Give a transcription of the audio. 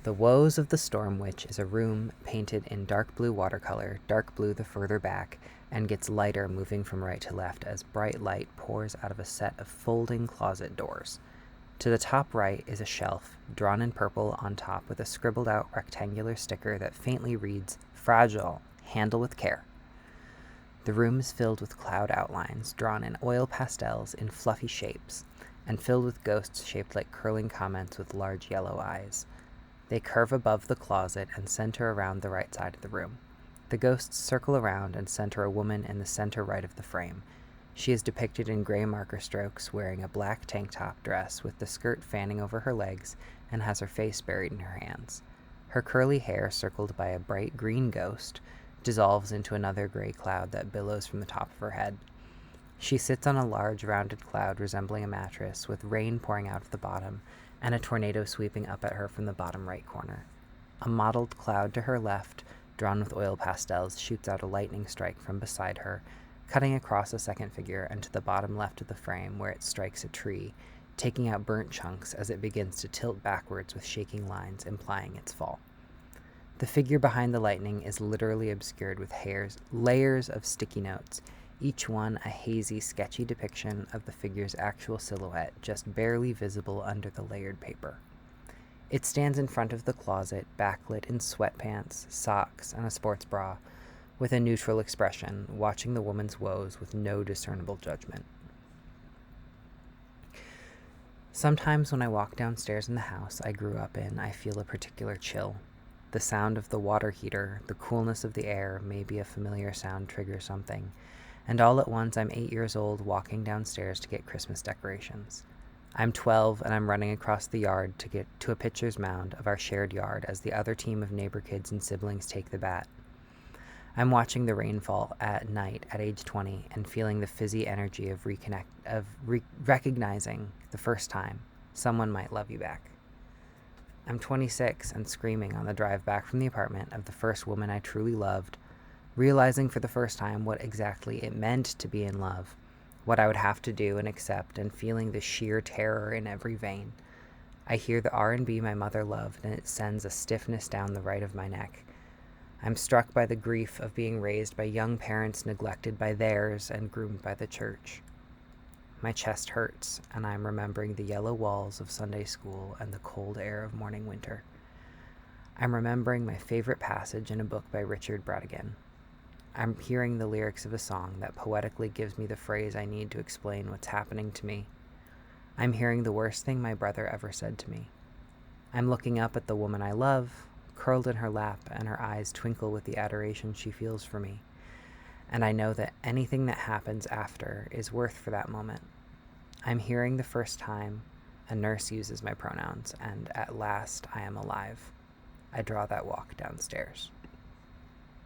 The Woes of the Storm Witch is a room painted in dark blue watercolor, dark blue the further back, and gets lighter moving from right to left as bright light pours out of a set of folding closet doors. To the top right is a shelf, drawn in purple on top with a scribbled out rectangular sticker that faintly reads, "Fragile, handle with care." The room is filled with cloud outlines, drawn in oil pastels in fluffy shapes, and filled with ghosts shaped like curling comets with large yellow eyes. They curve above the closet and center around the right side of the room. The ghosts circle around and center a woman in the center right of the frame. She is depicted in gray marker strokes, wearing a black tank top dress with the skirt fanning over her legs and has her face buried in her hands. Her curly hair, circled by a bright green ghost, dissolves into another gray cloud that billows from the top of her head. She sits on a large rounded cloud resembling a mattress, with rain pouring out of the bottom and a tornado sweeping up at her from the bottom right corner. A mottled cloud to her left, drawn with oil pastels, shoots out a lightning strike from beside her, cutting across a second figure and to the bottom left of the frame where it strikes a tree, taking out burnt chunks as it begins to tilt backwards with shaking lines implying its fall. The figure behind the lightning is literally obscured with layers of sticky notes, each one a hazy, sketchy depiction of the figure's actual silhouette, just barely visible under the layered paper. It stands in front of the closet, backlit in sweatpants, socks, and a sports bra, with a neutral expression, watching the woman's woes with no discernible judgment. Sometimes when I walk downstairs in the house I grew up in, I feel a particular chill. The sound of the water heater, the coolness of the air, maybe a familiar sound triggers something, and all at once I'm 8 years old walking downstairs to get Christmas decorations. I'm 12 and I'm running across the yard to get to a pitcher's mound of our shared yard as the other team of neighbor kids and siblings take the bat. I'm watching the rainfall at night at age 20 and feeling the fizzy energy of recognizing the first time someone might love you back. I'm 26 and screaming on the drive back from the apartment of the first woman I truly loved, realizing for the first time what exactly it meant to be in love, what I would have to do and accept, and feeling the sheer terror in every vein. I hear the R&B my mother loved, and it sends a stiffness down the right of my neck. I'm struck by the grief of being raised by young parents neglected by theirs and groomed by the church. My chest hurts, and I'm remembering the yellow walls of Sunday school and the cold air of morning winter. I'm remembering my favorite passage in a book by Richard Brautigan. I'm hearing the lyrics of a song that poetically gives me the phrase I need to explain what's happening to me. I'm hearing the worst thing my brother ever said to me. I'm looking up at the woman I love, curled in her lap, and her eyes twinkle with the adoration she feels for me. And I know that anything that happens after is worth for that moment. I'm hearing the first time a nurse uses my pronouns, and at last I am alive. I draw that walk downstairs.